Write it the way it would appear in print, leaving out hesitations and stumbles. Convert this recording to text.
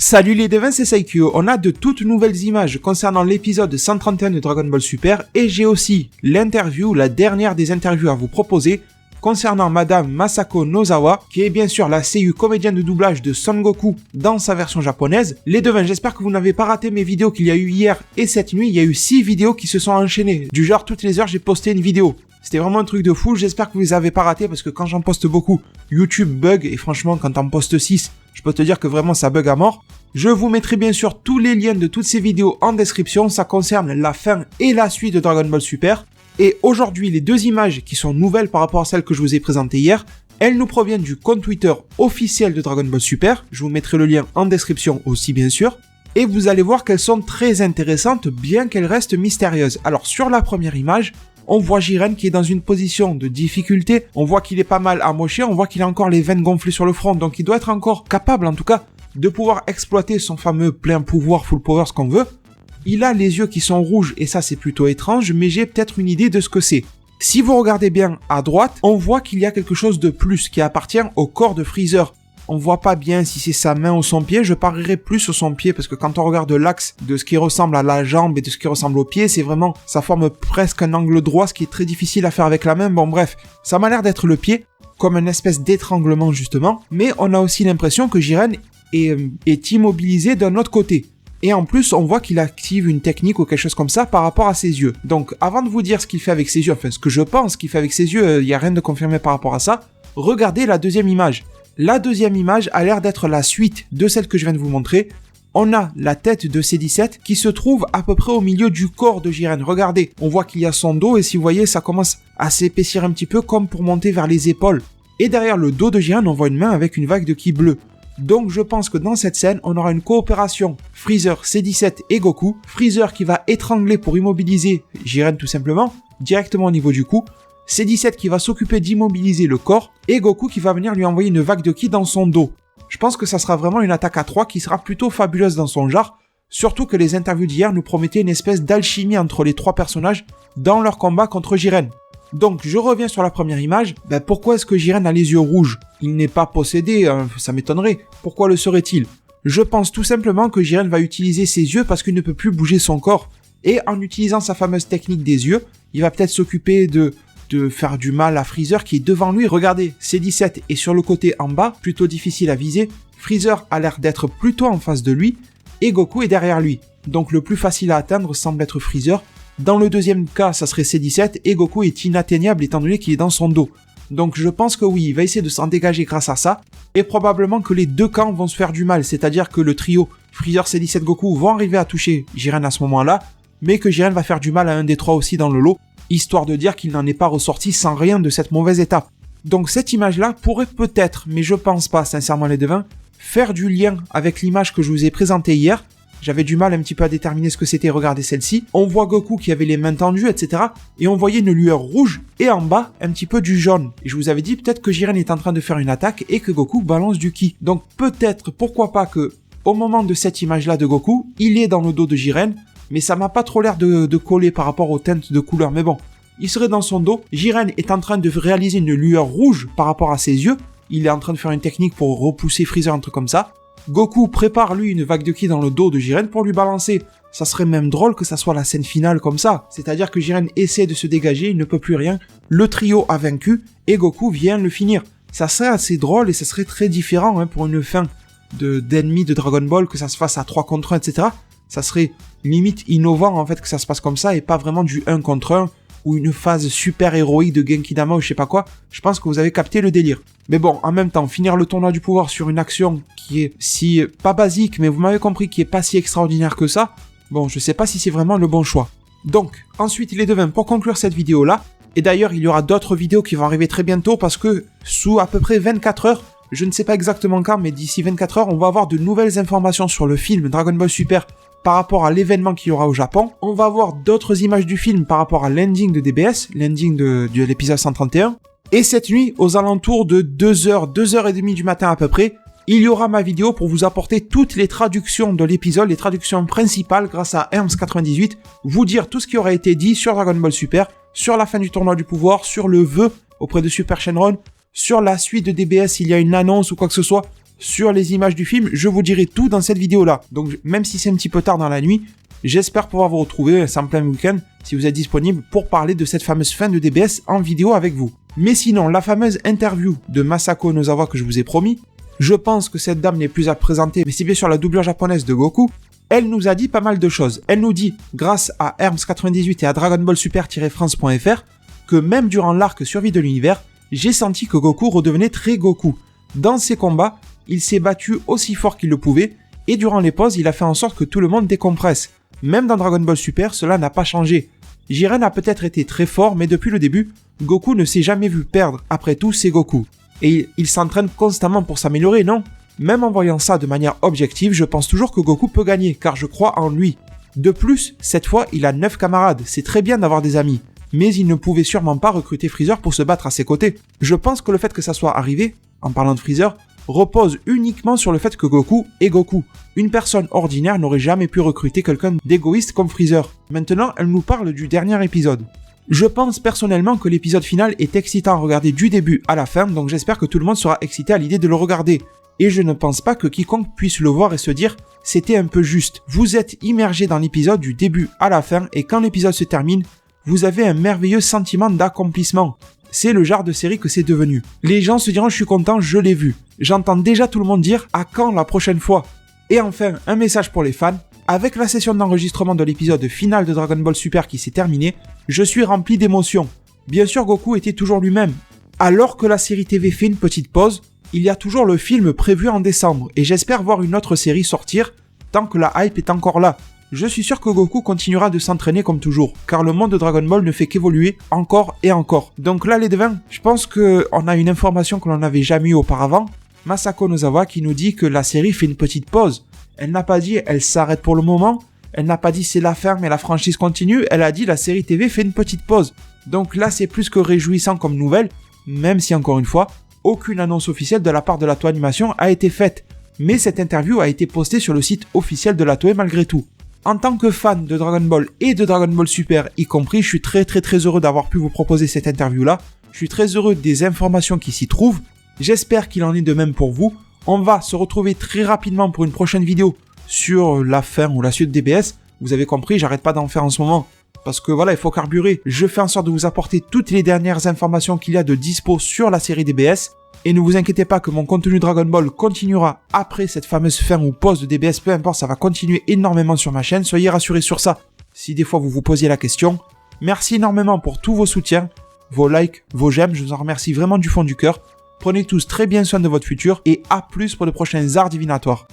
Salut les devins, c'est Saikyo. On a de toutes nouvelles images concernant l'épisode 131 de Dragon Ball Super et j'ai aussi l'interview, la dernière des interviews à vous proposer concernant Madame Masako Nozawa, qui est bien sûr la seiyuu comédienne de doublage de Son Goku dans sa version japonaise. Les devins, j'espère que vous n'avez pas raté mes vidéos qu'il y a eu hier et cette nuit. Il y a eu 6 vidéos qui se sont enchaînées. Du genre, toutes les heures, j'ai posté une vidéo. C'était vraiment un truc de fou, j'espère que vous les avez pas ratés parce que quand j'en poste beaucoup, YouTube bug et franchement quand t'en postes 6, je peux te dire que vraiment ça bug à mort. Je vous mettrai bien sûr tous les liens de toutes ces vidéos en description, ça concerne la fin et la suite de Dragon Ball Super. Et aujourd'hui, les deux images qui sont nouvelles par rapport à celles que je vous ai présentées hier, elles nous proviennent du compte Twitter officiel de Dragon Ball Super, je vous mettrai le lien en description aussi bien sûr. Et vous allez voir qu'elles sont très intéressantes bien qu'elles restent mystérieuses. Alors sur la première image, on voit Jiren qui est dans une position de difficulté, on voit qu'il est pas mal amoché, on voit qu'il a encore les veines gonflées sur le front, donc il doit être encore capable en tout cas de pouvoir exploiter son fameux plein pouvoir, full power, ce qu'on veut. Il a les yeux qui sont rouges et ça c'est plutôt étrange, mais j'ai peut-être une idée de ce que c'est. Si vous regardez bien à droite, on voit qu'il y a quelque chose de plus qui appartient au corps de Freezer. On voit pas bien si c'est sa main ou son pied, je parierais plus sur son pied parce que quand on regarde l'axe de ce qui ressemble à la jambe et de ce qui ressemble au pied, c'est vraiment, ça forme presque un angle droit, ce qui est très difficile à faire avec la main. Bon bref, ça m'a l'air d'être le pied, comme une espèce d'étranglement justement, mais on a aussi l'impression que Jiren est immobilisé d'un autre côté. Et en plus, on voit qu'il active une technique ou quelque chose comme ça par rapport à ses yeux. Donc avant de vous dire ce qu'il fait avec ses yeux, enfin ce que je pense qu'il fait avec ses yeux, il n'y a rien de confirmé par rapport à ça, regardez la deuxième image. La deuxième image a l'air d'être la suite de celle que je viens de vous montrer. On a la tête de C-17 qui se trouve à peu près au milieu du corps de Jiren. Regardez, on voit qu'il y a son dos et si vous voyez, ça commence à s'épaissir un petit peu comme pour monter vers les épaules. Et derrière le dos de Jiren, on voit une main avec une vague de ki bleu. Donc je pense que dans cette scène, on aura une coopération Freezer, C-17 et Goku. Freezer qui va étrangler pour immobiliser Jiren tout simplement, directement au niveau du cou. C-17 qui va s'occuper d'immobiliser le corps, et Goku qui va venir lui envoyer une vague de ki dans son dos. Je pense que ça sera vraiment une attaque à 3 qui sera plutôt fabuleuse dans son genre, surtout que les interviews d'hier nous promettaient une espèce d'alchimie entre les trois personnages dans leur combat contre Jiren. Donc je reviens sur la première image, pourquoi est-ce que Jiren a les yeux rouges? Il n'est pas possédé, ça m'étonnerait, pourquoi le serait-il? Je pense tout simplement que Jiren va utiliser ses yeux parce qu'il ne peut plus bouger son corps, et en utilisant sa fameuse technique des yeux, il va peut-être s'occuper de faire du mal à Freezer qui est devant lui. Regardez, C-17 est sur le côté en bas, plutôt difficile à viser. Freezer a l'air d'être plutôt en face de lui, et Goku est derrière lui. Donc le plus facile à atteindre semble être Freezer. Dans le deuxième cas, ça serait C-17, et Goku est inatteignable étant donné qu'il est dans son dos. Donc je pense que oui, il va essayer de s'en dégager grâce à ça, et probablement que les deux camps vont se faire du mal, c'est-à-dire que le trio Freezer, C-17, Goku vont arriver à toucher Jiren à ce moment-là, mais que Jiren va faire du mal à un des trois aussi dans le lot, histoire de dire qu'il n'en est pas ressorti sans rien de cette mauvaise étape. Donc cette image-là pourrait peut-être, mais je pense pas sincèrement les devins, faire du lien avec l'image que je vous ai présentée hier. J'avais du mal un petit peu à déterminer ce que c'était, regardez celle-ci. On voit Goku qui avait les mains tendues, etc. Et on voyait une lueur rouge, et en bas, un petit peu du jaune. Et je vous avais dit peut-être que Jiren est en train de faire une attaque, et que Goku balance du ki. Donc peut-être, pourquoi pas que, au moment de cette image-là de Goku, il est dans le dos de Jiren, mais ça m'a pas trop l'air de coller par rapport aux teintes de couleurs, mais bon, il serait dans son dos, Jiren est en train de réaliser une lueur rouge par rapport à ses yeux, il est en train de faire une technique pour repousser Freezer, un truc comme ça, Goku prépare lui une vague de ki dans le dos de Jiren pour lui balancer, ça serait même drôle que ça soit la scène finale comme ça, c'est-à-dire que Jiren essaie de se dégager, il ne peut plus rien, le trio a vaincu, et Goku vient le finir, ça serait assez drôle et ça serait très différent pour une fin d'ennemis de Dragon Ball, que ça se fasse à 3 contre 1, etc., ça serait limite innovant en fait que ça se passe comme ça et pas vraiment du 1 contre 1 ou une phase super héroïque de Genki Dama ou je sais pas quoi. Je pense que vous avez capté le délire. Mais bon, en même temps, finir le tournoi du pouvoir sur une action qui est si, pas basique, mais vous m'avez compris, qui est pas si extraordinaire que ça, bon, je sais pas si c'est vraiment le bon choix. Donc, ensuite les devins, pour conclure cette vidéo là, et d'ailleurs il y aura d'autres vidéos qui vont arriver très bientôt parce que sous à peu près 24 heures, je ne sais pas exactement quand, mais d'ici 24 heures, on va avoir de nouvelles informations sur le film Dragon Ball Super par rapport à l'événement qu'il y aura au Japon. On va voir d'autres images du film par rapport à l'ending de DBS, l'ending de l'épisode 131. Et cette nuit, aux alentours de 2h, 2h30 du matin à peu près, il y aura ma vidéo pour vous apporter toutes les traductions de l'épisode, les traductions principales grâce à Herms98, vous dire tout ce qui aura été dit sur Dragon Ball Super, sur la fin du tournoi du pouvoir, sur le vœu auprès de Super Shenron, sur la suite de DBS, s'il y a une annonce ou quoi que ce soit, sur les images du film, je vous dirai tout dans cette vidéo-là. Donc même si c'est un petit peu tard dans la nuit, j'espère pouvoir vous retrouver en plein week-end, si vous êtes disponible, pour parler de cette fameuse fin de DBS en vidéo avec vous. Mais sinon, la fameuse interview de Masako Nozawa que je vous ai promis, je pense que cette dame n'est plus à présenter, mais c'est bien sûr la doublure japonaise de Goku. Elle nous a dit pas mal de choses. Elle nous dit, grâce à Herms98 et à Dragon Ball Super-France.fr, que même durant l'arc Survie de l'univers, j'ai senti que Goku redevenait très Goku. Dans ses combats, il s'est battu aussi fort qu'il le pouvait, et durant les pauses, il a fait en sorte que tout le monde décompresse. Même dans Dragon Ball Super, cela n'a pas changé. Jiren a peut-être été très fort, mais depuis le début, Goku ne s'est jamais vu perdre. Après tout, c'est Goku. Et il s'entraîne constamment pour s'améliorer, non? Même en voyant ça de manière objective, je pense toujours que Goku peut gagner, car je crois en lui. De plus, cette fois, il a 9 camarades, c'est très bien d'avoir des amis. Mais il ne pouvait sûrement pas recruter Freezer pour se battre à ses côtés. Je pense que le fait que ça soit arrivé, en parlant de Freezer, repose uniquement sur le fait que Goku est Goku. Une personne ordinaire n'aurait jamais pu recruter quelqu'un d'égoïste comme Freezer. Maintenant, elle nous parle du dernier épisode. Je pense personnellement que l'épisode final est excitant à regarder du début à la fin, donc j'espère que tout le monde sera excité à l'idée de le regarder. Et je ne pense pas que quiconque puisse le voir et se dire « c'était un peu juste ». Vous êtes immergé dans l'épisode du début à la fin, et quand l'épisode se termine, vous avez un merveilleux sentiment d'accomplissement. C'est le genre de série que c'est devenu. Les gens se diront « je suis content, je l'ai vu ». J'entends déjà tout le monde dire « à quand la prochaine fois ?» Et enfin, un message pour les fans. Avec la session d'enregistrement de l'épisode final de Dragon Ball Super qui s'est terminée, je suis rempli d'émotions. Bien sûr, Goku était toujours lui-même. Alors que la série TV fait une petite pause, il y a toujours le film prévu en décembre, et j'espère voir une autre série sortir tant que la hype est encore là. Je suis sûr que Goku continuera de s'entraîner comme toujours, car le monde de Dragon Ball ne fait qu'évoluer encore et encore. Donc là les devins, je pense qu'on a une information que l'on n'avait jamais eue auparavant. Masako Nozawa qui nous dit que la série fait une petite pause. Elle n'a pas dit elle s'arrête pour le moment, elle n'a pas dit c'est la fin mais la franchise continue, elle a dit la série TV fait une petite pause. Donc là c'est plus que réjouissant comme nouvelle, même si encore une fois, aucune annonce officielle de la part de la Toei Animation a été faite. Mais cette interview a été postée sur le site officiel de la Toei malgré tout. En tant que fan de Dragon Ball et de Dragon Ball Super y compris, je suis très heureux d'avoir pu vous proposer cette interview là. Je suis très heureux des informations qui s'y trouvent. J'espère qu'il en est de même pour vous. On va se retrouver très rapidement pour une prochaine vidéo sur la fin ou la suite de DBS. Vous avez compris, j'arrête pas d'en faire en ce moment. Parce que voilà, il faut carburer. Je fais en sorte de vous apporter toutes les dernières informations qu'il y a de dispo sur la série DBS. Et ne vous inquiétez pas que mon contenu Dragon Ball continuera après cette fameuse fin ou pause de DBS. Peu importe, ça va continuer énormément sur ma chaîne. Soyez rassurés sur ça. Si des fois vous vous posiez la question. Merci énormément pour tous vos soutiens, vos likes, vos j'aime. Je vous en remercie vraiment du fond du cœur. Prenez tous très bien soin de votre futur. Et à plus pour de prochains arts divinatoires.